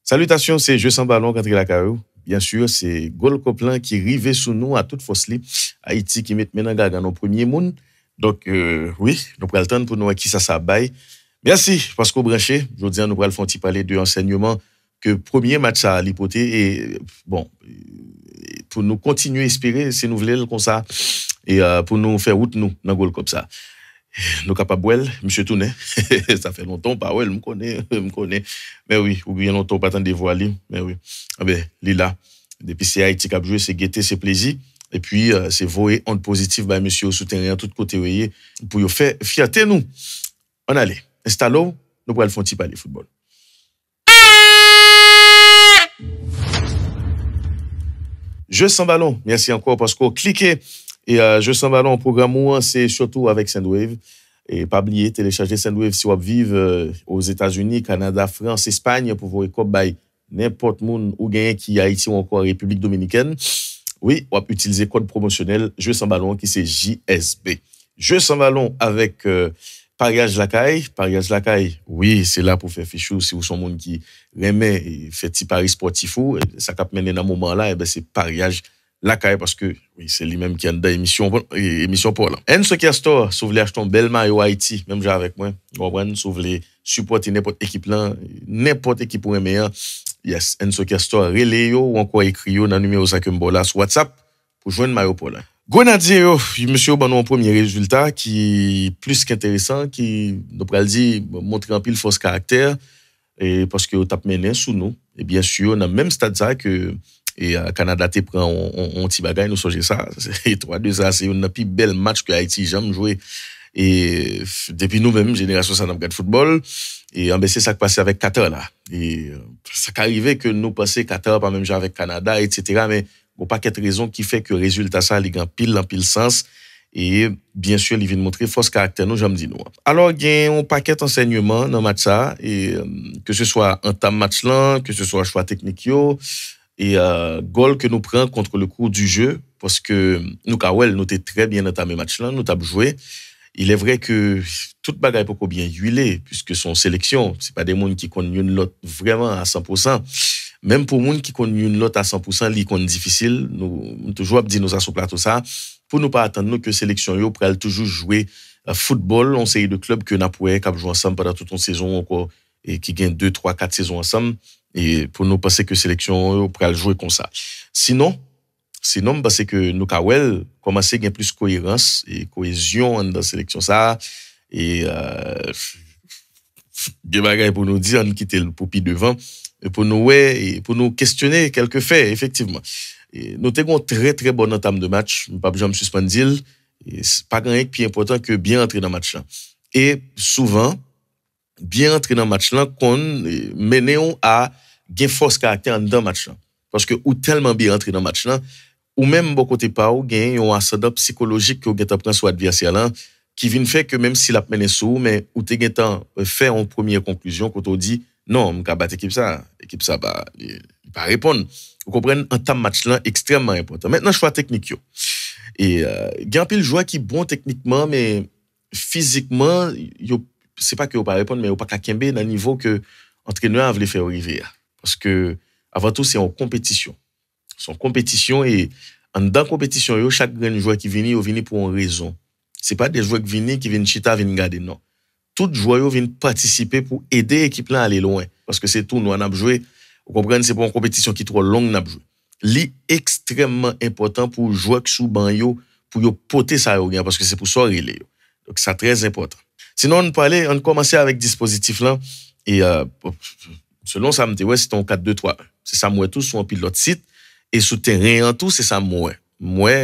Salutations, c'est Jeu sans ballon contre la caillou. Bien sûr, c'est Gol Coplin qui rivait sous nous à toute force. Haïti qui met maintenant dans nos premiers monde. Donc, oui, nous prenons le temps pour nous à qui ça baille. Merci, parce qu'au branché, je veux dire, nous prenons parler de enseignement que premier match à l'hypothèse et bon, pour nous continuer à espérer, si nous voulons comme ça, et pour nous faire route nous dans Gol comme ça. Nous capables, monsieur Tounet, ça fait longtemps, pas ouais, me connaît. Mais oui, ou bien longtemps, pas tant de voiler, mais oui. Ah ben, Lila, depuis c'est Haïti qui a joué, c'est gaieté, c'est plaisir. Et puis, c'est voyer onde positive, bah, monsieur, au souterrain, tout côté, voyez, pour y faire fierté, nous. On allait. Installons, nous pourrons le faire parler football. Jeu sans ballon. Merci encore parce qu'on cliquez. Et Jeu sans ballon, programme c'est surtout avec Sendwave. Et pas oublier, télécharger Sendwave si vous vivez aux États-Unis, Canada, France, Espagne, pour vous écoper n'importe monde ou gain qui Haïti ou encore République Dominicaine. Oui, on va utiliser code promotionnel Jeu sans ballon qui c'est JSB. Jeu sans ballon avec Pariage Lacaille. Pariage Lacaille, oui, c'est là pour faire fichou si vous sont monde qui remet et fait petit pari sportif ou ça cap mener dans moment là et ben c'est Pariage Lacaille parce que oui, c'est lui-même qui a dans émission pour là. Enso Castor, si vous voulez acheter un bel maillot Haïti, même j'ai avec moi, comprendre, si vous voulez supporter n'importe équipe là, n'importe équipe pour un meilleur. Yes, Enso Castor, relais yo ou encore écrit yo dans numéro 5 là sur WhatsApp pour joindre maillot pour là. Grenadier, monsieur, bon, un premier résultat qui est plus qu'intéressant, qui, nous pourrait dire, montrer un pile force caractère, et parce que tape mené sous nous. Et bien sûr, dans le même stade ça que, et Canada te prend un petit bagage, nous songez ça. Et 3-2, ça, c'est un plus bel match que Haïti jamais joué. Et depuis nous-mêmes, génération ça n'a pas de football. Et c'est ça qui passait avec Qatar là. Et ça qui arrivait que nous passions Qatar, pas même avec Canada, etc. Mais bon, pas quelque raison qui fait que le résultat ça, il en pile sens. Et bien sûr, il vient montrer force caractère, nous, j'aime dire nous. Alors, il y a un paquet d'enseignements dans le match ça, et que ce soit en temps match là, que ce soit choix technique yo, et goal que nous prenons contre le cours du jeu, parce que nous, Kawel, nous t'es très bien entamé match là, nous t'avons joué. Il est vrai que toute bagaille pas bien huilé, puisque son sélection, c'est pas des gens qui connaissent une lot vraiment à 100%. Même pour gens qui connaissent une lot à 100%, li kon difficile, nous toujours dit nous ça sur plateau ça, pour nous pas attendre que sélection yo pral toujours jouer football, on sait de clubs que n'a poué cap jouer ensemble pendant toute une saison encore et qui gagne 2 3 4 saisons ensemble et pour nous penser que sélection yo pral jouer comme ça. Sinon parce que nous Kawel commencer gain plus cohérence et cohésion dans sélection ça et des bagailles pour nous dire on quitter le popi devant et pour nous questionner quelques faits effectivement. Et nous avons très très bonne entame de match, pas besoin de suspendre et c'est pas rien qui est important que bien entrer dans le match là. Et souvent bien entrer dans le match là qu'on mène à gain force caractère dans le match là parce que ou tellement bien entrer dans le match là ou même bon côté pas ou gain un ascendant psychologique que vous prend sur adversaire là qui vient faire que même s'il a mené sous mais ou t'es temps faire en première conclusion quand on dit non on va battre équipe ça bah il pas répondre. Vous comprenez un temps match là extrêmement important. Maintenant choix technique yo. Et il y a un pile joueur qui bon techniquement mais physiquement yo c'est pas que vous pas répondre mais vous pas kembe dans niveau que entraîneur a voulu faire arriver parce que avant tout c'est en compétition. Son compétition et en dans compétition yo chaque grand joueur qui vient pour une raison. C'est pas des joueurs qui viennent chita viennent garder non. Tout joueur vient participer pour aider l'équipe là à aller loin parce que c'est tout nous on a joué. Vous comprenez c'est pas une compétition qui trop longue n'a joué. Li extrêmement important pour jouer sous ban yo pour yo porter ça yo parce que c'est pour ça relé yo. Donc ça très important. Sinon on commençait avec dispositif là et selon ça me dit ouais c'est un 4-2-3. C'est ça moi tout sur un pilote site et sous terrain en tout c'est ça moi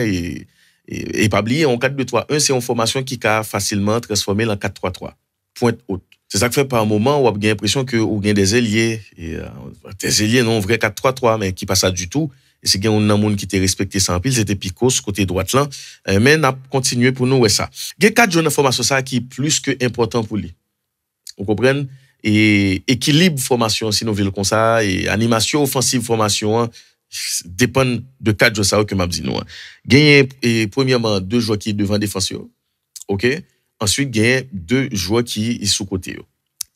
et pas oublier en 4-2-3-1 c'est une formation qui a facilement transformé en 4-3-3 pointe haute. C'est ça que fait par un moment où on a l'impression que ou gain des ailiers et des ailiers non vrai 4-3-3 mais qui pas ça du tout et c'est gain un monde qui était respecté sans pile c'était Picos côté droite là mais n'a continué pour nous ouais ça. Gain 4 jours de formation ça qui est plus que important pour lui. Vous comprenez et équilibre formation si nous voulons comme ça et animation offensive formation dépend de 4 jours ça que m'a dit nous. Gagner premièrement 2 joueurs qui devant défenseur. OK? Ensuite, il y a 2 joueurs qui sont sous côté.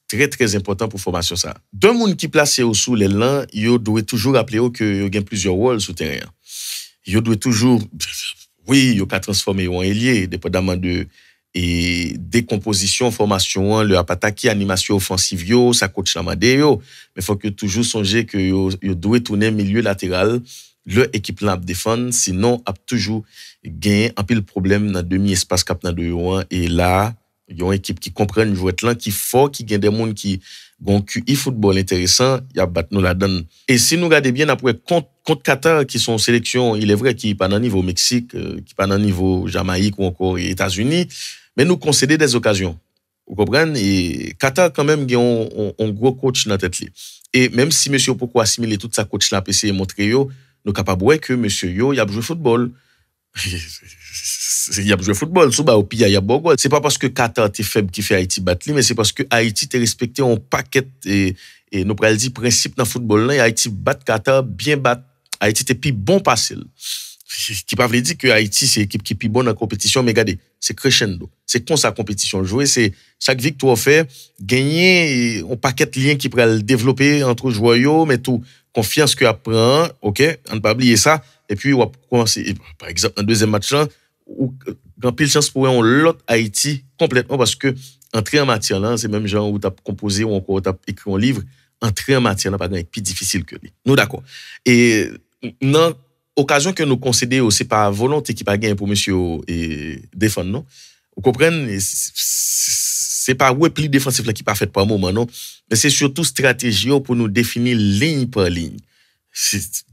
très très important pour formation ça. Deux monde qui placé au sous les lents, yo doit toujours rappeler que yo gagne plusieurs rôles sur terrain. Yo doit toujours oui, yo ka transformer en ailier dépendamment de et décomposition formation le attaquer animation offensive yo ça coach la mande yo mais faut que toujours songer que yo doit tourner milieu latéral le équipe là défendre sinon a toujours gagner un pile problème dans demi espace cap dans de yo et là il y a une équipe qui comprend jouer là qui fort qui gagne des monde qui gon QI football intéressant y a battre nous la donne et si nous regardez bien après contre Qatar qui sont sélection il est vrai qui pas dans niveau Mexique qui pas dans niveau Jamaïque ou encore États-Unis mais nous concéder des occasions. Vous comprenez? Et Qatar, quand même, il y a un gros coach dans la tête. Et même si monsieur pourquoi assimiler toute sa coach là, PC et montrer yo, nous capables que monsieur yo, il a joué football. Il a joué football, sous bas au pilla, il y a bon. C'est pas parce que Qatar est faible qui fait Haïti battre, mais c'est parce que Haïti est respecté en paquet et nous prenons le principe dans le football là, Haïti bat Qatar, bien bat. Haïti est plus bon passé. Qui pas veut dire que Haïti c'est équipe qui est plus bonne en compétition mais regardez c'est crescendo c'est comme ça compétition jouer c'est chaque victoire fait gagner on paquet de liens qui pourrait développer entre joueurs mais tout confiance que apprend OK on ne pas oublier ça et puis on va commencer par exemple dans deuxième match là ou grand pile chance pour un l'autre Haïti complètement parce que entrer en matière là c'est même genre où tu as composé ou encore tu as écrit un livre entrer en matière là pas grand plus difficile que lui nous d'accord et non occasion que nous concédons, c'est pas volonté qui pas gain pour monsieur et défendre non. Vous comprenez c'est pas repli défensif là qui pas fait par moment non, mais c'est surtout stratégie pour nous définir ligne par ligne.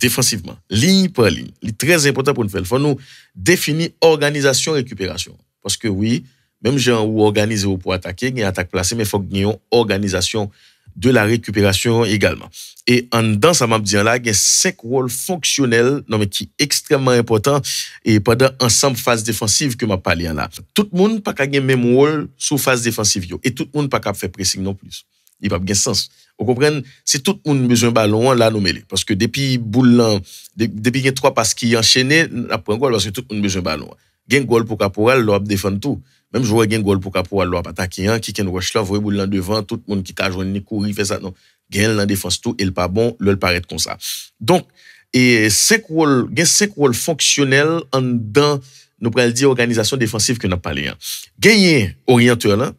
Défensivement, ligne par ligne. C'est très important pour nous faire. Il faut nous définir organisation récupération parce que oui, même gens ou organiser pour attaquer, il y a attaque placée mais il faut qu'il y ait une organisation de la récupération également. Et en dans ça m'a dit là, il y a 5 rôles fonctionnels non mais qui extrêmement important et pendant ensemble phase défensive que m'a parlé là. Tout le monde pas gagner même rôle sous phase défensive yo et tout le monde pas capable faire pressing non plus. Il pas bien sens. Vous comprenez, c'est tout le monde besoin ballon là nous mêler parce que depuis boule là depuis il y a 3 passes qui enchaîné après goal parce que tout le monde besoin ballon. Gain goal pour Caporal, l'op défend tout. Même joueur gain goal pour Caporal, l'op attaquer qui can rush là, voyer boule là devant, tout le monde qui ka joindre ni courir fait ça non. Gain dans défense tout, il pas bon, le paraît comme ça. Donc et 5 rôles fonctionnels en dans nous pourrions dire organisation défensive que n'a parlé. Gagner orienteur là,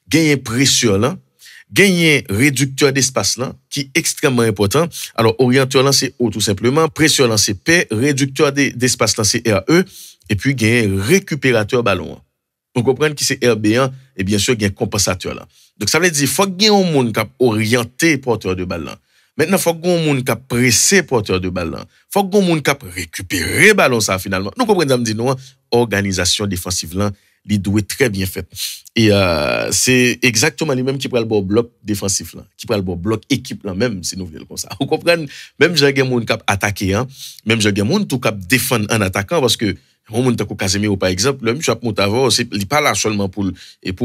gagner pressure là, gagner réducteur d'espace là qui est extrêmement important. Alors orienteur là c'est O tout simplement, pressure là c'est P, réducteur d'espace là c'est RE et puis gagner récupérateur ballon. On comprend qui c'est RB1 et bien sûr gagner compensateur là. Donc ça veut dire faut gagner un monde qui orienté porteur de balle là. Maintenant faut gagner un monde qui pressé porteur de balle là. Faut gagner un monde qui récupérer ballon ça finalement. Nous comprenons ça me dit non, organisation défensive là il doit être très bien fait. Et c'est exactement les mêmes qui prend le bon bloc défensif là, qui prend le bon bloc équipe là même si nous voulons comme ça. Vous comprenez même j'ai des monde qui attaquer hein, même j'ai des monde tout qui défendre en attaquant parce que on monde comme Casemiro par exemple, le monsieur Moutavo c'est il pas là seulement pour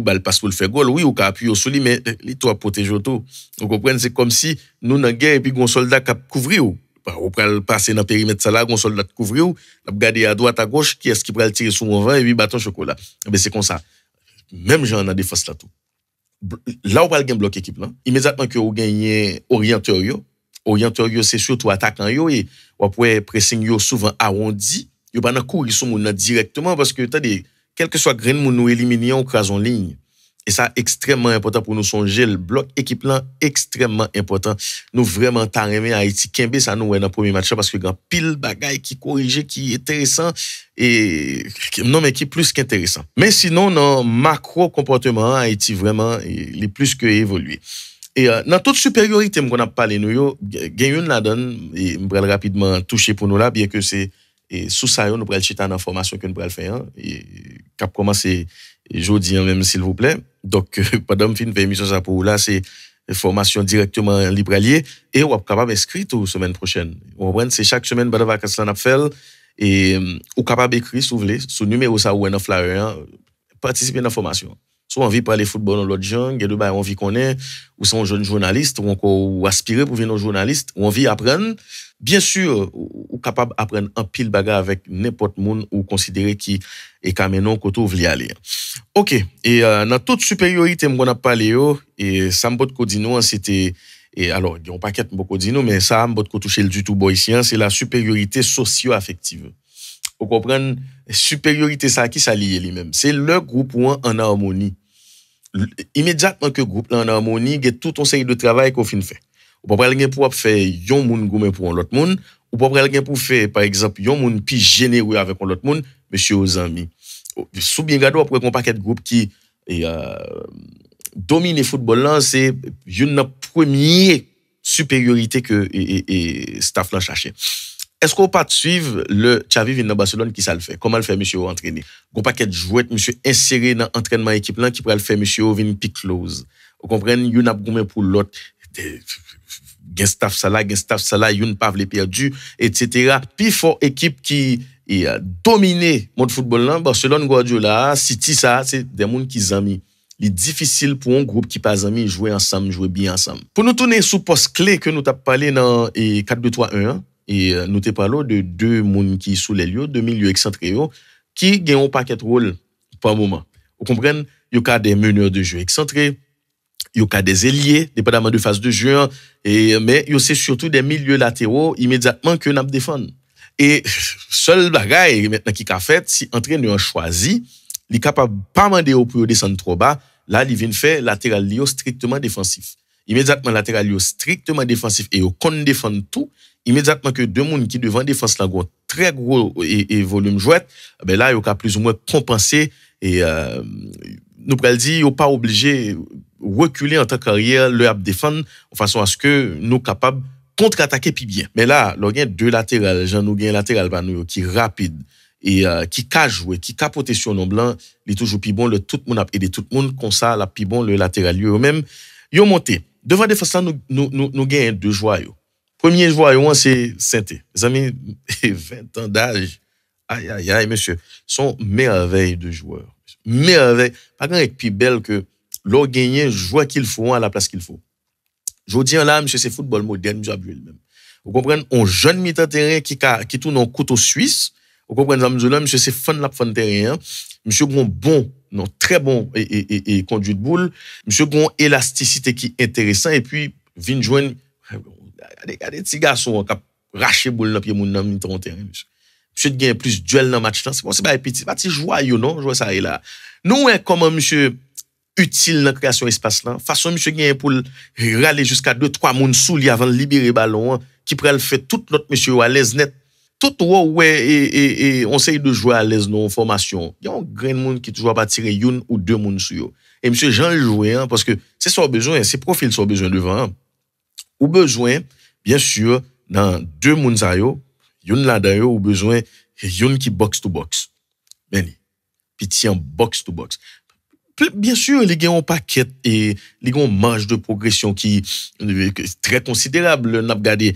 balle passe pour le faire goal, oui ou ka appuyer sur lui mais il doit protéger tout. Vous comprenez c'est comme si nous dans guerre et puis un soldat qui couvrir ou pral passer dans périmètre ça là, un soldat couvrir ou regarder à droite à gauche qui est-ce qui pral tirer sur mon vent et puis bâton chocolat. Ben c'est comme ça. Même gens dans défense là tout. Là on pral gain bloc équipe là. Immédiatement que vous gagnez orienteur yo c'est surtout attaquant yo et ou après pressing yo souvent arrondi, yo pas dans courir sur moun directement parce que attendez, quel que soit grain moun nous éliminer on crase en ligne. Et ça extrêmement important pour nous songer le bloc équipe là extrêmement important. Nous vraiment ta remet Haïti Kembe ça nous dans premier match parce que grand pile bagaille qui corrigé qui est intéressant et non mais qui est plus qu'intéressant. Mais sinon dans macro comportement Haïti vraiment il est plus que évolué. Et dans toute supériorité qu'on a parlé nous yo gagne une la donne et me pral rapidement toucher pour nous là bien que c'est et sous ça nous pral chita dans formation que nous pral faire et cap commencer jeudi même s'il vous plaît. Donc pendant fin émission ça pour là c'est formation directement libralier et on est capable inscrire tout semaine prochaine. On prend c'est chaque semaine pendant vacances là n'a fait et ou capable écrire si vous voulez sous numéro ça ou un flyer participer dans la formation. soit envie de parler football dans l'autre genre, il y a de envie qu'on est, ou sont un jeune journaliste, ou encore ou aspirer pour devenir journaliste, ou envie d'apprendre. Bien sûr, ou capable d'apprendre un pile bagarre avec n'importe monde ou considérer qui est caménon côté où veut aller. OK, et dans toute supériorité qu'on a parlé et ça me botte dire c'était et alors il y a un paquet beaucoup dire mais ça me botte toucher le du tout boycien, c'est la supériorité socio-affective. Vous comprenez supériorité ça qui s'allie lui-même, c'est le groupe en harmonie. Immédiatement que groupe en harmonie, il y a tout un série de travail qu'on fin fait. Ou pas quelqu'un pour faire yon moun goumé pour l'autre monde, ou pas quelqu'un pour faire par exemple yon moun pi généreux avec l'autre monde, monsieur aux amis. Sous bien gado après qu'on paquet de groupe qui domine le football là, c'est une première supériorité que et staff là chercher. Est-ce qu'on pas suivre le Xavi vient dans Barcelone qui ça le fait? Comment le fait monsieur entraîner? Gon paquet de joueurs monsieur inséré dans entraînement équipe là qui pourrait le faire monsieur vinn pick close. Vous comprenez, yon a goumé pour l'autre gen staff ça là yon pas vle perdu etc. Puis fort équipe qui a dominé monde football là Barcelone Guardiola City ça c'est des monde qui amis. Il est difficile pour un groupe qui pas amis jouer ensemble, jouer bien ensemble. Pour nous tourner sous poste clé que nous t'a parlé dans 4-2-3-1 et nous t'a parlé de deux monde qui sous les lieux, deux milieux excentrés qui gagnent un paquet de rôle par moment. Vous comprenez, il y a des meneurs de jeu excentrés, il y a des ailiers, dépendamment de phase de jeu, mais il y a surtout des milieux latéraux immédiatement que nous défendons. Et seul bagaille maintenant qui a fait, si entraîneur choisi, il est capable pas demander au pour descendre trop bas, là il vient faire latéral strictement défensif. Immédiatement latéral strictement défensif et au compte défendre tout, immédiatement que deux monde qui devant défense là gros très gros et volume jouet, ben là il a plus ou moins compenser et nous pourrions dire il pas obligé reculer en tant qu'arrière le défendre de façon à ce que nous capables contre-attaquer puis bien. Mais là, il y a deux latérales, j'en nous gain latéral par nous qui rapide et qui ca jouer, qui capoter sur nos blancs, il est toujours plus bon le tout monde a aidé tout le monde comme ça la plus bon le latéral eux même yo monté. Devant défense nous gain deux joueurs. Premier joueur c'est Sainté. Les amis 20 ans d'âge. Aïe aïe aïe monsieur, sont merveilles de joueurs. Merveille, pas grand plus belle que l'on gagner joueur qu'il faut à la place qu'il faut. Je dis là, monsieur, c'est football moderne, monsieur Abdul même. Vous comprenez, un jeune milieu terrain qui tourne en couteau suisse. Vous comprenez, monsieur, c'est fan terrain. Monsieur, bon, non, très bon et conduit de boule. Monsieur, bon, élasticité qui est intéressant. Et puis, vient joindre, regardez, petits garçons qui raché boule dans pied, mon terrain, monsieur. Monsieur, gagne plus duel dans le match. C'est bon, c'est pas petit joyeux, non? Jouer ça et là. Nous, comment, monsieur, utile dans la création espace là façon monsieur gagne pour râler jusqu'à 2-3 moun sous lui avant de libérer ballon qui pourrait le faire tout l'autre monsieur à l'aise net tout ouais et on sait de jouer à l'aise non formation il y a un grand monde qui toujours pas tirer une ou deux moun sur yo et monsieur Jean jouer parce que c'est son besoin c'est profil son besoin devant ou besoin bien sûr dans deux moun ça yo une là dedans ou besoin une qui box to box mais petit en box to box. Bien sûr, les gars ont paquet et les gars ont marge de progression qui est très considérable. N'a regardé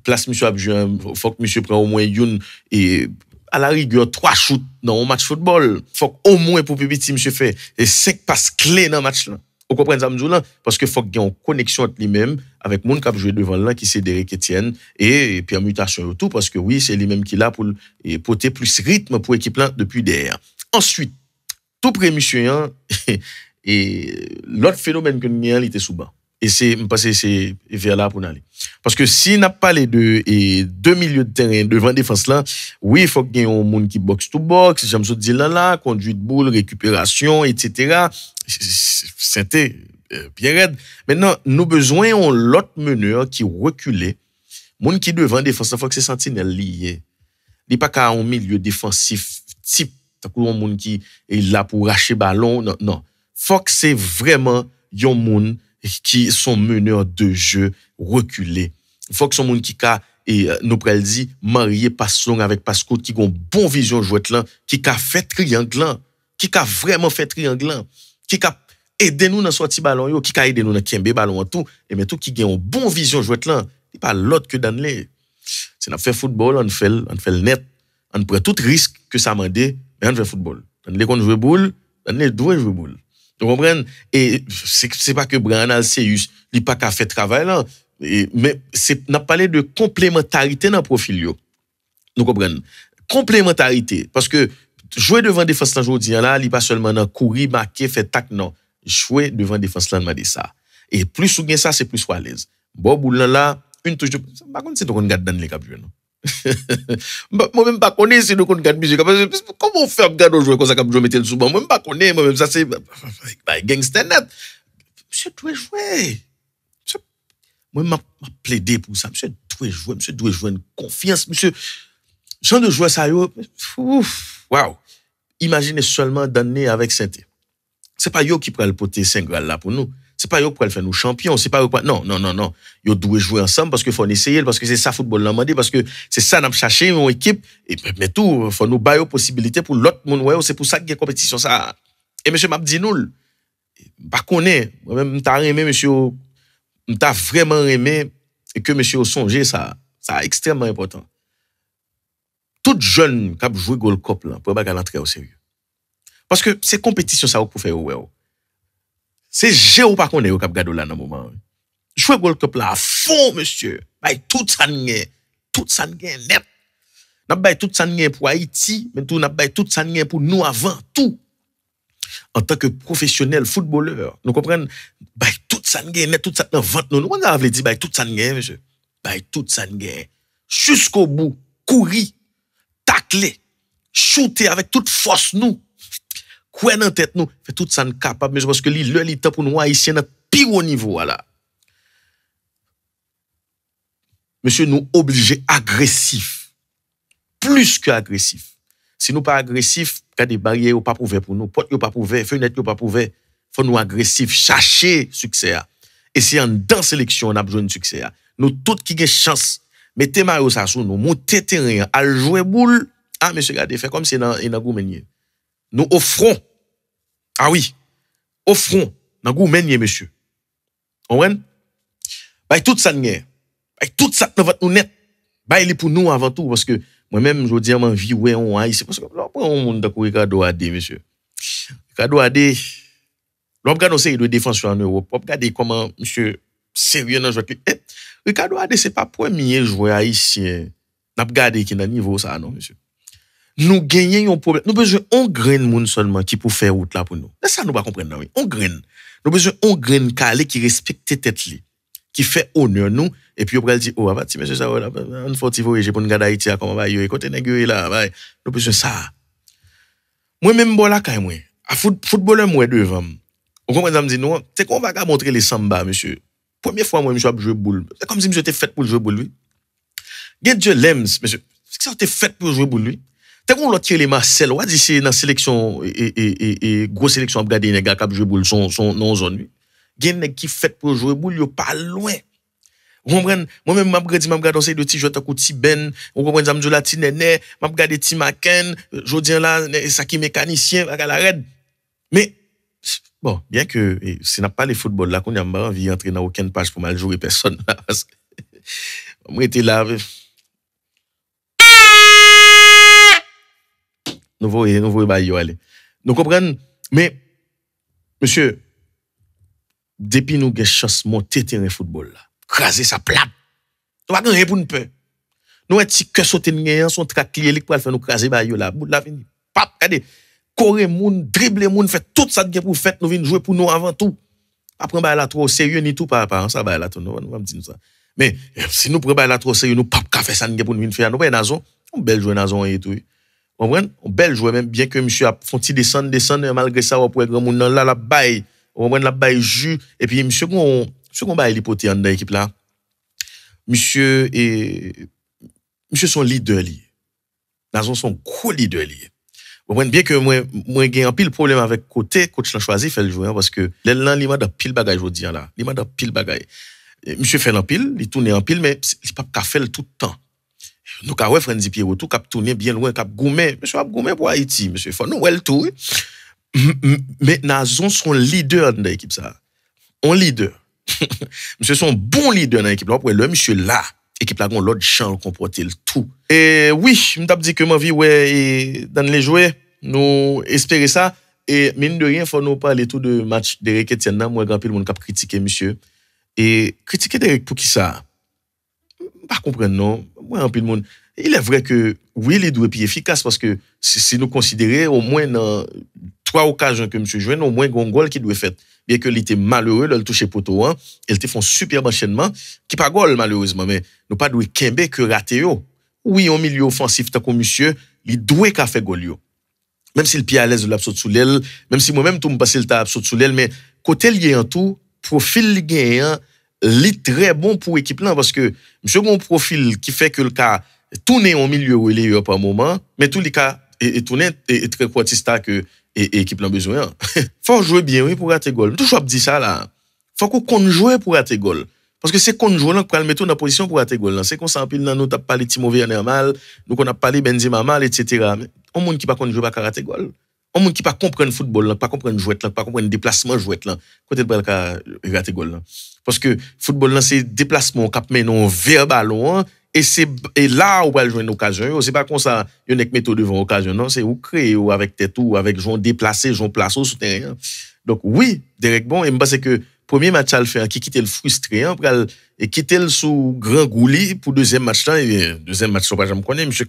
place monsieur Abjouin, faut que monsieur prend au moins une et à la rigueur 3 shoots dans un match football. Faut qu'au moins pour petit monsieur fait et 5 passes clés dans match là. Vous comprenez ça m'dou là parce que faut qu'il y ait une connexion entre lui-même avec monde qui a joué devant là qui c'est Derek Etienne et permutation et tout parce que oui, c'est lui-même qui là pour porter plus rythme pour équipe là depuis derrière. Ensuite tout près monsieur et l'autre phénomène que nous avons était sous bas et c'est parce que c'est vers là pour aller parce que si n'a pas les deux milieux de terrain devant défense là oui il faut qu'il y ait un monde qui box to box j'aime ça dire là conduite de boule récupération etc. C'était bien raide. Maintenant nous besoin on l'autre meneur qui reculé monde qui devant défense il faut que c'est sentinelle lié il pas qu'à un milieu défensif type un monde qui est là pour racher ballon non faut que c'est vraiment un monde qui sont meneurs de jeu reculés faut que son monde qui ka et nous pral dit marié passe long avec passe court qui ont bon vision jouette là qui ka fait triangle là qui ka vraiment fait triangle là qui ka aider nous dans sorti ballon yo qui ka aider nous dans kembe ballon tout et mais tout qui gagne bon vision jouette là il pas l'autre que dans les c'est n'a fait football on fait le net on prend tout risque que ça mande mais on fait football on les qu'on jouer boule on les doit jouer boule Vous comprenez? Et c'est pas que Brian Alceus, il pas qu'à faire travail là, mais n'a parlé de complémentarité dans le profil yo. Nous comprenons? Complémentarité parce que jouer devant défense aujourd'hui là, il pas seulement dans courir, marquer, faire tac non. Jouer devant défense là demander ça. Et plus ou bien ça, c'est plus à l'aise. Bon boule là, une touche de par contre c'est qu'on regarde dans les cap non. Moi même pas connais si nous regarde musique comment on fait regarder jouer comme ça comme je mettre le sous moi même pas connais moi même ça c'est gangster net. Monsieur doit jouer. Moi m'a plaidé pour ça monsieur doit jouer une confiance monsieur genre de joueur ça yo waouh imaginez seulement d'année avec Saint-Étienne. C'est pas yo qui prend le poter 5 gral là pour nous. C'est pas yo qui va le faire nous champions, c'est pas yo non. Yo doit jouer ensemble parce que faut essayer parce que c'est ça football là demandé parce que c'est ça n'a chercher une équipe et mais tout faut nous bailler possibilité pour l'autre monde ouais, c'est pour ça qu'il y a compétition ça. Et monsieur m'a dit nous pas connaît moi même t'a aimé monsieur m't'a vraiment aimé et que monsieur songer ça extrêmement important. Tout jeune qui a joué Gold Cup là pour pas l'entrer au sérieux. Parce que c'est compétition ça pour faire ouais. C'est géo pas connaît au cap gado là dans moment. Jouer Gold Cup là à fond monsieur. Bay tout ça net. N'a bay tout ça pour Haïti, mais tout n'a bay tout ça pour nous avant tout. En tant que professionnel footballeur, nous comprenons bay tout ça net, tout ça dans vente nous. On a dit bay tout ça monsieur. Bay tout ça jusqu'au bout, courir, tacler, shooter avec toute force nous. Quoi dans tête nous fait tout ça capable mais parce que le temps pour nous haïtiens à pire au niveau là. Monsieur nous obligé agressif. Plus que agressif. Si nous pas agressif, quand des barrières pas ouvert pour nous, porte pas ouvert, fenêtre pas ouvert, faut nous agressif, chercher succès. Et si en dans sélection on a besoin de succès. Nous tout qui gagne chance, mettez maillot ça sur nous, monter terrain, à jouer boule. Ah monsieur regardez fait comme c'est dans Goumenier. Nous offrons, ah oui, offrons dans Goumenier, monsieur. On voit? Bah, tout ça n'est. Bah, tout ça dans votre net. Bah, il est pour nous avant tout, parce que moi-même, je dis à ma vie, ouais, on a ici, parce que là, on monde d'accord Ricardo AD, monsieur. Ricardo AD, l'on regarde aussi de défense en Europe. On regarde comment, monsieur, sérieux dans le jeu. Ricardo AD, c'est pas premier joueur haïtien. N'a pas regardé qui est dans niveau ça, non, monsieur. Nous gagnons un problème. Nous besoin on grain monde seulement qui pour faire route là pour nous. C'est ça nous pas comprendre oui. On grain. Nous besoin on grain calé qui respecte tête li, qui fait honneur nous et puis on va dire oh va ti monsieur ça là on faut voyager pour nous garder Haïti comment va yo côté nèg là va. Nous besoin ça. Moi même bon là quand moi. À footballeur moi devant. On comprend ça me dit non, c'est qu'on va montrer les samba monsieur. Première fois moi je joue jouer boule. C'est comme si monsieur était fait pour jouer boule lui. Get Dieu l'aime monsieur. C'est que ça était fait pour jouer boule lui. T'es qu'on l'autre les Marcel, on dit c'est dans sélection et grosse sélection à regarder les gars qui jouer boule son non zone lui. Gen nèg qui fait pour jouer boule yo pas loin. Vous comprenez? Moi même m'a regarder essayer de petit joueur comme ti Ben, on comprend ça me la ti Nene, m'a regarder ti Maken, jodi là ça qui mécanicien à la red. Mais bon, bien que si n'a pas les football là qu'on a pas envie entrer dans aucune page pour mal jouer personne parce que moi était là nous voyons bah yo aller. Nous comprenons mais monsieur depuis nous gagne chance monter terrain football là, craser ça plat. Nous pas rien pour nous peur. Nous un petit cœur sauter gagnant son trac lié pour faire nous craser bah yo là, bout la venir. Pap, regardez, courir moun, dribbler moun, fait tout ça que pour faire nous venir jouer pour nous avant tout. Après bah là trop sérieux ni tout par ça bah là tout nous va me dire ça. Mais si nous prenons bah là trop sérieux nous pas faire ça pour nous venir faire nous pas nazon, on belle jouer nazon et tout. On belle jouer même bien que monsieur a fonti descendre malgré ça on pour grand monde là la baille on la baille jus et puis monsieur qu'on baille l'hypothèse dans l'équipe là monsieur son leader lié Nazon son gros leader lié on bien que moi j'ai un pile problème avec côté coach l'a choisi fait le jouer parce que là il m'a dans pile bagaille jodi là il m'a dans pile bagaille monsieur fait en pile il tourne en pile mais il pas faire tout le temps. Nous ka ouais Frenzy Pierrot tout cap tourner bien loin cap goumer monsieur a goumer pour Haïti monsieur faut nous well tout mais Nazon son leader dans l'équipe ça un leader monsieur son bon leader dans l'équipe là après le monsieur là équipe là gon l'autre champ comporter le tout et oui me t'a dit que ma vie ouais dans les jouer nous espérer ça et mine de rien, faut nous parler tout de match d'Eric Etienne, moi, grand pile, mon cap critiquer, monsieur. Et critiquer d'Eric pour qui ça? Pas comprendre, non. Moi, un pile, monde. Il est vrai que, oui, il doit être efficace parce que si nous considérons au moins dans 3 occasions que monsieur joue, au moins, un goal qui doit être fait. Bien que il était malheureux, il touché poteau, hein, il te fait un super enchaînement, qui pas goal, malheureusement, mais nous pas doit kembe que rater yo. Oui, en milieu offensif, tant que monsieur, il doit qu'à faire goal yo. Même si le pied à l'aise de l'absolu sous l'aile, même si moi-même tout me passe le l'absolu sous l'aile, mais côté lié en tout, profil gagnant, li très bon pour l'équipe là, parce que monsieur bon profil qui fait que le cas tourner en milieu où il est par moment, mais tout les cas est tourner est très quartista que équipe là besoin. Faut jouer bien oui pour rater goal. Toujours dit ça là. Faut qu'on joue pour rater goal. Parce que c'est qu'on joue là pour le mettre dans position pour rater goal. C'est qu'on s'en pile dans nous t'a parlé Timo Werner mal, nous qu'on a parlé Benzema mal etc. On monde qui pas qu'on joue pas rater goal. On monde qui pas comprendre football là, pas comprendre jouet là, pas comprendre déplacement jouet là. Côté de pas rater goal là. Parce que football là c'est déplacement cap mais non vers ballon. Et là, on va jouer une occasion. C'est pas comme ça, il y a une méthode devant occasion. Non, c'est ou créer, ou avec tête, ou avec jouer déplacé, jouer place au souterrain. Donc, oui, Derek Bon, et me pense que premier match à le faire, qui quitte le frustré, et quitte le sous grand gouli pour deuxième match là, et deuxième match, je ne sais pas, je connais, monsieur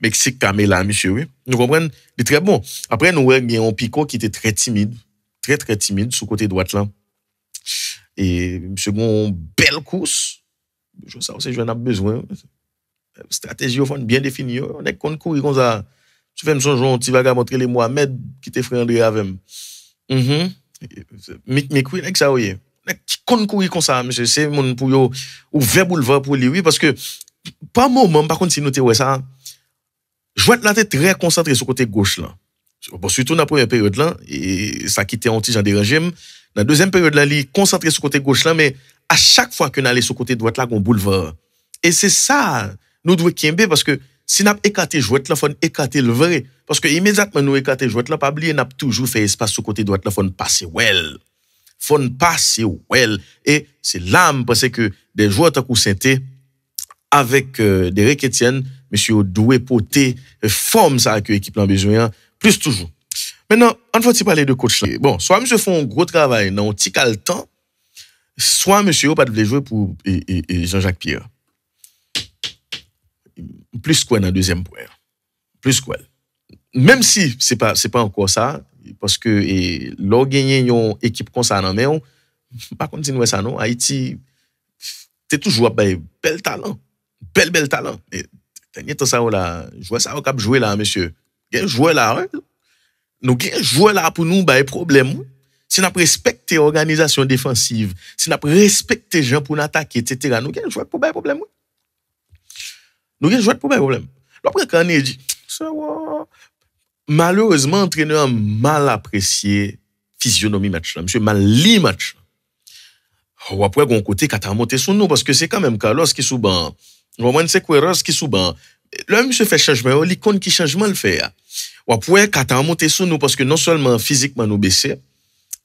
Mexique, Camela, monsieur, oui. Nous comprenons, il est très bon. Après, nous avons un Pico qui était très timide, très, très timide, sous côté droite là. Et monsieur, une belle course. Je sais aussi, je n'ai pas besoin. Stratégie au fond bien définie. On est qu'on courir comme ça. Tu fais me songe, tu vas montrer les Mohamed qui te frère André avec. Mais oui, ça oui. Qu'on courir comme ça, monsieur, c'est mon pour yo ouvert boulevard pour lui, oui, parce que par moment, par contre, si nous te ouais ça, jouet là t'es très concentré sur côté gauche là. Bon, surtout dans la première période là, et ça qui était anti-Jean dérangé. Dans la deuxième période là, il est concentré sur côté gauche là, mais à chaque fois qu'on allait sur côté droite là, on boulevard. Et c'est ça, nous devons kembe parce que si nous écarté jouet là, faut écarter le vrai. Parce que immédiatement nous écarter jouet là, pas oublier, n'a toujours fait espace sur côté droite là, faut passer well. Faut passer well. Et c'est là, parce que des joueurs tant que Sainté, avec Derek Etienne, monsieur doué porter forme ça que l'équipe a besoin, plus toujours. Maintenant, on va parler de coach là. Bon, soit monsieur font un gros travail dans un petit temps, soit monsieur pas de jouer pour Jean-Jacques Pierre. Plus quoi dans le deuxième point. Plus quoi. Même si c'est pas encore ça, parce que l'on gagne une équipe comme ça dans mais pas continuer ça non. Haïti c'est toujours bel talent. Bel talent. Et dernier temps ça là, jouer ça au cap jouer là monsieur. Gain jouer là. Hein? Nous gain jouer là pour nous ba problème. Si nous respecter l'organisation défensive, si nous respecter les gens pour nous attaquer, etc., nous gain jouer pour ba problème. Nous gain jouer pour ba problème. Après quand on dit malheureusement entraîneur mal apprécié physionomie match là, monsieur mal li match. Ou après gon côté kata monter sur nous parce que c'est quand même Carlos qui sous ban. Roman c'est Queiroz qui sous ban. Là monsieur fait changement, il compte qui changement le fait. Ou après kata monter sur nous parce que non seulement physiquement nous baisser,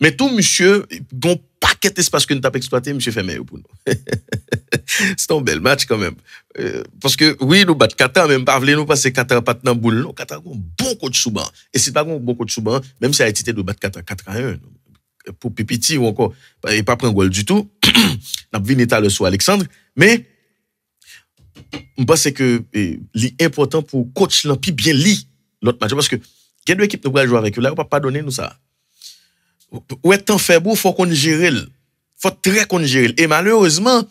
mais tout monsieur gon paquet d'espace que nous t'a exploité monsieur fait meilleur pour nous. C'est un bel match quand même. Parce que oui, nous battre Qatar même pas nous passer Qatar pas dans boule, non, Qatar un bon coach sous banc. Et c'est pas un bon coach sous banc, même si Haïti de battre Qatar 4-1 pour Pipiti ou encore et pas prendre goal du tout. N'a vinn état le soir Alexandre, mais je pense que l'important pour coach là puis bien li l'autre match parce que il y a deux équipes nous va jouer avec eux là, on peut pas donner nous ça. Ouais, temps faible, faut qu'on gère. Faut très qu'on gère. Et malheureusement,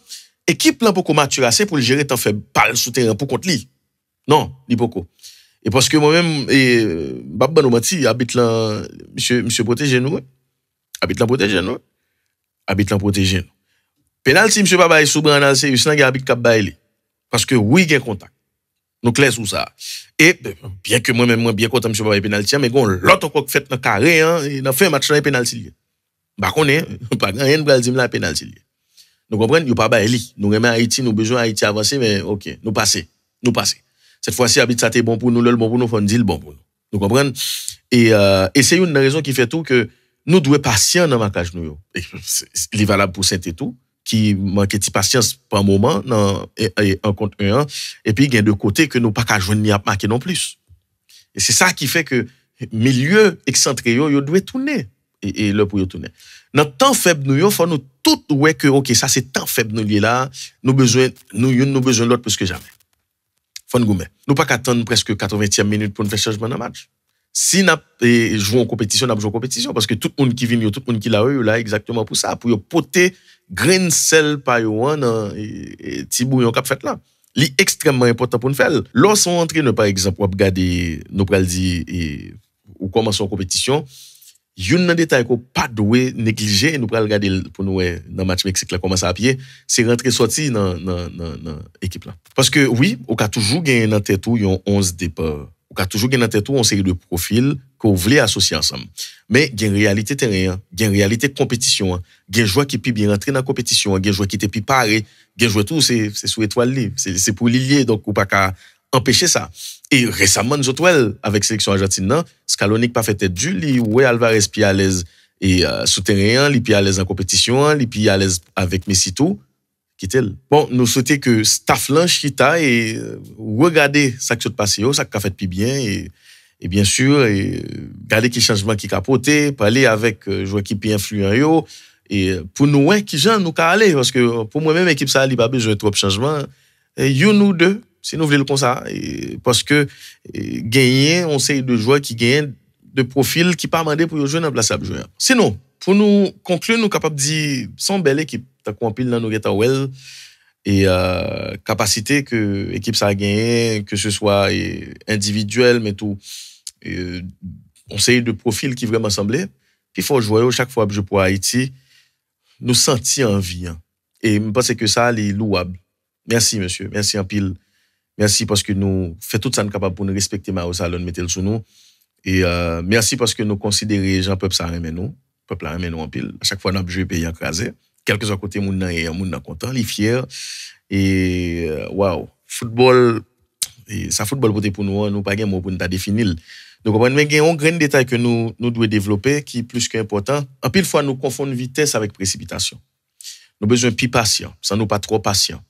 équipe là beaucoup mature assez pour le gérer temps faible, pas le souterrain pour contre lui. Non, ni beaucoup. Et parce que moi-même Babba nous menti, habite là monsieur protéger nous. Habite là protéger nous. Habite là protéger nous. Penalty monsieur Baba est sous branal c'est il habite cap bailler. Parce que oui, il y a contact. Nous clair sur ça. Et bien que moi-même bien content monsieur Baba penalty mais gon l'autre encore fait dans carré hein, il a fait match dans penalty. Bah connaît pas rien pour dire la penalty. Nous comprenons, il pas bailler. Nous remet Haïti, nous besoin Haïti avancer mais OK, nous passer. Cette fois-ci habite ça t'es bon pour nous, le bon pour nous, faut dire le bon pour nous. Nous comprenons et c'est une raison qui fait tout que nous devons patient dans marquage nous. Il est valable pour Saint-Étou qui manque de patience par moment dans un contre un et puis il y a de côté que nous pas qu'à joindre ni à marquer non plus. Et c'est ça qui fait que milieu excentré yo doit tourner et le pour yo tourner. Dans temps faible nous faut nous tout ouais que OK, ça c'est temps faible nous lié là, nous besoin l'autre plus que jamais. Faut nous pas attendre presque 80e minute pour nous faire changement dans match. Si n'a jouer en compétition, n'a jouer en compétition parce que tout le monde qui vient, tout le monde qui là exactement pour ça, pour porter grain sel pa yo et petit bouillon qu'a fait là. Li extrêmement important pour nous faire. Lorsqu'on entraîne par exemple, on regarder nous pral di ou commencer en compétition, yon nan détail ko pas doué négliger nous pral regarder pour nous dans match Mexique là comment ça à pied, c'est rentrer sorti dans équipe là. Parce que oui, on a toujours gagné dans tête ou yon 11 départ. On a toujours gagné dans tête ou on série de profils qu'on voulait associer ensemble. Mais il y a une réalité terrain, il y a une réalité compétition, il y a un joueur qui peut bien rentrer dans la compétition, il y a un joueur qui était plus paré, il y a un joueur tout c'est sous étoile libre, c'est pour l'ilier donc ou pas qu'à empêcher ça. Et récemment nous autres avec sélection argentine non, Scaloni pas fait tête du li ouais Alvarez puis à l'aise et sous terrain, li puis à l'aise en compétition, li puis à l'aise avec Messi tout. Bon, nous souhaitons que staff là chita et regarder ça qui se passe ça qui a fait plus bien et bien sûr regarder qui changement qui capoté, parler avec joueurs qui plus influent yo et pour nous qui gens nous ca aller parce que pour moi même équipe ça il pas besoin trop de changement et you nous deux si nous voulons comme ça et parce que gagner on sait de joueurs qui gagnent de profil qui pas mandé pour jouer dans place à joueur. Sinon pour nous conclure nous capable dire son belle équipe ta compile dans nous geta well et capacité que équipe ça a gagné que ce soit individuel mais tout on sait de profil qui vraiment semblait puis faut jouer chaque fois que je pour Haïti nous sentir en vie et je pense que ça est louable. Merci monsieur, merci en pile. Merci parce que nous fait tout ça nous capable pour nous respecter ma salon mettre sous nous et merci parce que nous considérer Jean peuple ça aimer nous, peuple aimer nous en pile. À chaque fois nous jouer pays écrasé. Quel que soit côté moun nan et moun nan content, li fier et wow, football et ça football pour nous pas gen mot pour nous ta définir. Donc on mais gen un grand détail que nous doit développer qui est plus qu'important. En pile fois nous confondons vitesse avec précipitation. Nous besoin plus patient, sans nous pas trop patient.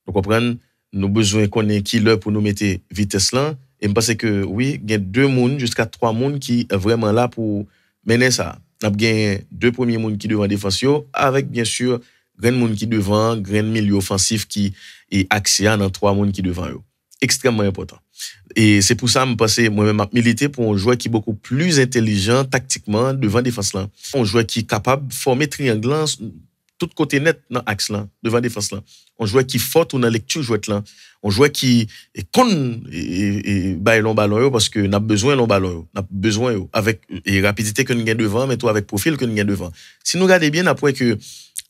Vous comprenez? Nous besoin connaître qui l'heure pour nous mettre vitesse là et me pense que oui, il y a 2 moun jusqu'à 3 moun qui est vraiment là pour mener ça. N'a gagné 2 premiers moun qui devant défense avec bien sûr grand moun qui devant grand milieu offensif qui est axé dans 3 moun qui devant eux extrêmement important et c'est pour ça me penser moi-même militer pour un joueur qui est beaucoup plus intelligent tactiquement devant défense là un joueur qui est capable de former triangle tout côté net dans axe là devant défense là un joueur qui fort dans lecture jouet là un joueur qui est con et bail long ballon parce que n'a besoin long ballon n'a besoin avec et rapidité que nous gagne devant mais tout avec profil que nous gagne devant si nous regardez bien après que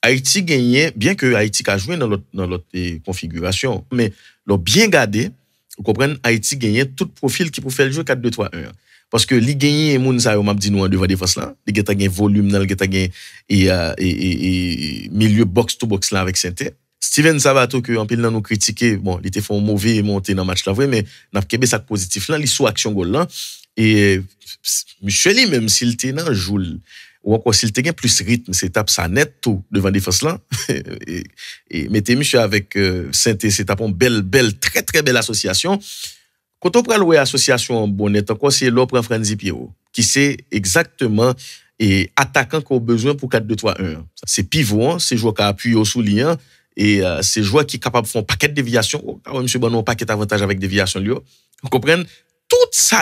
Haïti gagnait bien que Haïti a joué dans l'autre configuration mais l'ont bien gardé vous comprenez Haïti gagnait tout profil qui pour faire le jeu 4-2-3-1 parce que li gagné moun sa yo m'a dit nous devant défense là li geta gagne volume là li geta gagne et milieu box to box là avec Saint-Étienne. Steven Sabato que en pile nous critiquer bon il était fait un mauvais monté dans match là vrai mais n'a kebe ça positif là li sous action goal là et monsieur li même s'il était dans joule ou encore s'il était plus rythme c'est tape ça net tout devant défense là et mettez monsieur avec Saint-Étienne c'est tape une belle très très belle association. Quand on prend l'association Bonnet, encore c'est l'autre prend Franzi Pierrot, qui c'est exactement et attaquant qu'on a besoin pour 4-2-3-1. C'est pivot, c'est joueur qui appuie au soulignant et c'est joueur qui est capable de faire un paquet de déviations. Monsieur Bonon, un paquet d'avantages avec déviation. Vous comprenez? Tout ça,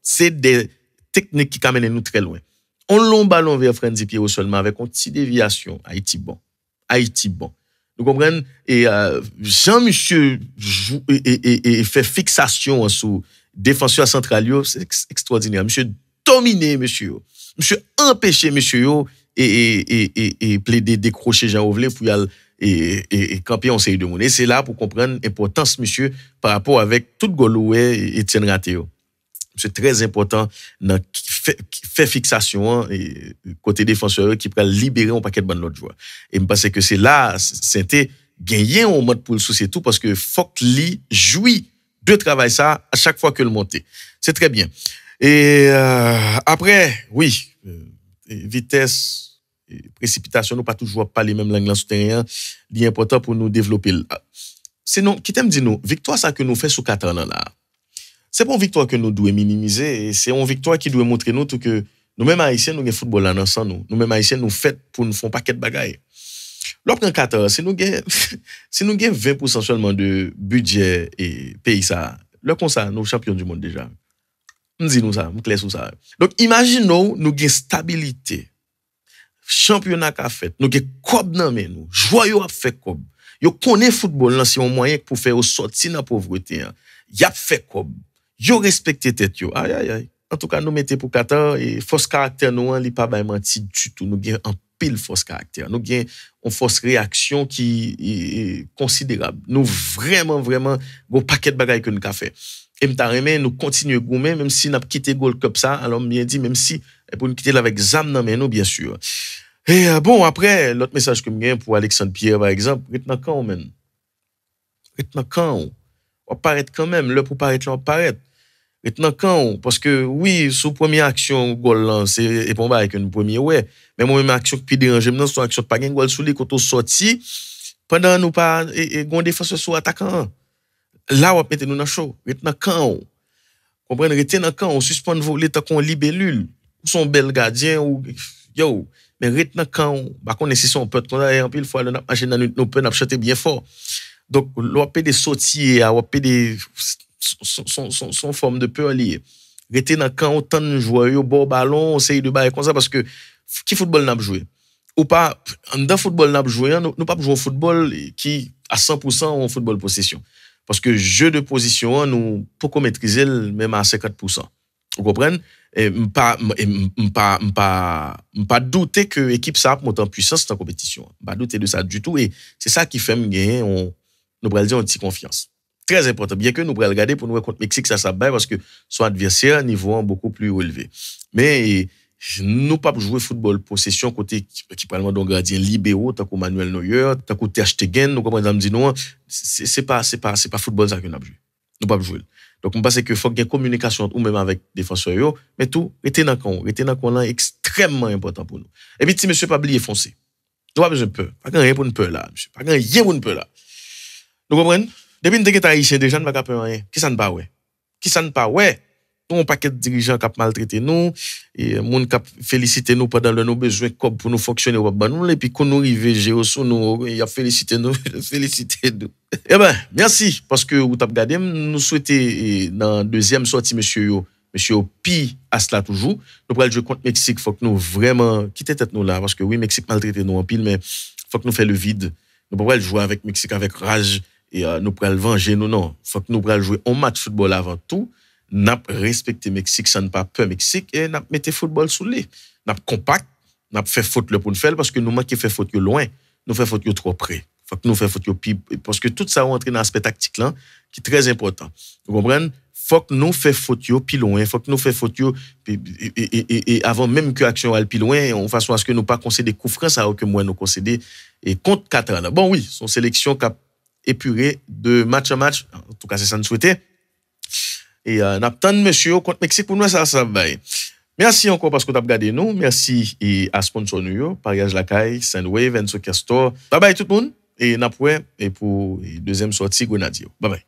c'est des techniques qui amènent nous très loin. On long ballon vers Franzi Pierrot seulement avec une petite déviation. Haïti bon. Vous comprenez? Et Jean-Monsieur joue et fait fixation sous défenseur central, c'est extraordinaire. Monsieur dominé, monsieur empêché, monsieur et plaider, décrocher Jean Ovlé pour y aller et camper en série de monde. Et c'est là pour comprendre l'importance, monsieur, par rapport avec tout Goloué et Etienne Ratéo. C'est très important dans fait fixation et côté défenseur qui peut libérer un paquet de bonnes autres joueurs et me pense que c'est là c'était gagner un mode pour le souci tout parce que faut qu'il jouit de travail ça à chaque fois que le monter c'est très bien et après oui vitesse et précipitation nous pas toujours pas les mêmes langues là souterrain c'est important pour nous développer sinon qui t'aime dit nous victoire ça que nous fait sous 4 ans là c'est pas une victoire que nous devons minimiser, et c'est une victoire qui doit montrer nous tout que nous-mêmes haïtiens nous avons football là dans nous. Nous-mêmes haïtiens nous fait pour nous faire un paquet de bagailles. L'autre 14, si nous avons si nous avons 20% seulement de budget et pays ça, le comme ça nous champions du monde déjà. On dit nous ça, on clair sur ça. Donc imaginons nous avons stabilité. Championnat qu'a fait, nous avons cob dans mais nous, joyeux a fait cob. Yo connaît football là, c'est un moyen pour faire sortir dans la pauvreté. Y a fait cob. Yo respecté tête yo. Aïe aïe aïe. En tout cas, nous mettez pour Qatar et force caractère nous li pas ba menti du tout. Nous gain en pile force caractère. Nous gain une force réaction qui est considérable. Nous vraiment gros paquet de bagages que nous a fait. Et m'ta remè nous continuer goumer même si n'a quitté Gold Cup ça, alors bien dit même si pour nous quitter avec zam nan men nous bien sûr. Et bon après l'autre message que m'gain pour Alexandre Pierre par exemple, retnan quand men. Retnan quand on paraît quand même, le pour paraître là on paraît. Maintenant quand parce que oui sous première action goal là c'est et bon ba avec une première ouais mais moi même action qui dérange maintenant c'est action pas gain goal sous les quand on sorti pendant nous pas et gon défenseur sur attaquant là on mettre nous dans chaud maintenant quand comprendre retenir quand on suspend voler tant qu'on libellule ou son bel gardien ou yo mais retenir quand ba connait si son pote qu'on a en pile fois on marcher dans nous peut chanter bien fort donc l'OP des sorties à OP des son forme de peur lié. Rester dans quand autant de joueurs bon ballon, essayer de bailler comme ça parce que qui football n'a joué ou pas dans football n'a joué nous pas jouer au football qui à 100% en football possession parce que jeu de position nous pour maîtriser même à 50%. Vous comprenez et pas douter que équipe ça monte en puissance dans compétition. Pas douter de ça du tout et c'est ça qui fait me gagner nous pourrait dire une petite confiance. Très important. Bien que nous pourrions regarder pour nous contre Mexique, ça baille parce que son adversaire niveau beaucoup plus élevé. Mais nous pas jouer football possession côté qui parle d'un gardien libéraux, tant que Manuel Neuer, tant que Ter Stegen, nous comprenons dit non, c'est pas football ça que nous jouer. Nous pas jouer. Donc on pense que faut qu'il y ait communication ou même avec défenseurs yo, mais tout rester dans camp là extrêmement important pour nous. Et puis si monsieur pas oublier foncer. Nous pas besoin de peur. Pas rien pour une peur là, monsieur. Pas rien pour une peur là. Nous comprenons? Depuis nous sommes haïtiens déjà nous pas peur rien. Qui ça ne pas ouais? Qui ça ne pas ouais? Nous un paquet de dirigeants qui maltraité nous et monde qui félicité nous pendant nos besoins comme pour nous fonctionner au bas nous et puis quand nous arriver géo sous nous il a félicité nous. Eh ben merci parce que vous t'avez regardé nous souhaiter dans deuxième sortie monsieur Pi Asla toujours nous pour le jouer contre Mexique faut que nous vraiment quitter tête nous là parce que oui Mexique maltraité nous en pile mais faut que nous fait le vide nous pour le jouer avec Mexique avec rage et nous pour le venger nous non faut que nous pour jouer un match football avant tout n'a respecté Mexique ça ne pas peur Mexique et n'a mettre football sous les n'a compact n'a fait faute le pour nous faire parce que nous manquer fait faute loin nous fait faute trop près faut que nous fait faute parce que tout ça rentre dans l'aspect tactique là qui est très important vous comprenez faut que nous fait faute plus loin faut que nous fait faute et avant même que action aille plus loin en façon à ce que nous pas concéder coup franc ça que moi nous concéder et contre 4 ans bon oui son sélection cap épuré de match en match en tout cas c'est ça nous souhaiter et n'attend monsieur contre Mexique pour nous ça va. Merci encore parce que tu as regardé nous. Merci et à sponsor nous Pariage Lacaille, Sandwave and Soccer Store. Bye bye tout le monde et n'a et pour deuxième sortie Grenadier. Bye bye.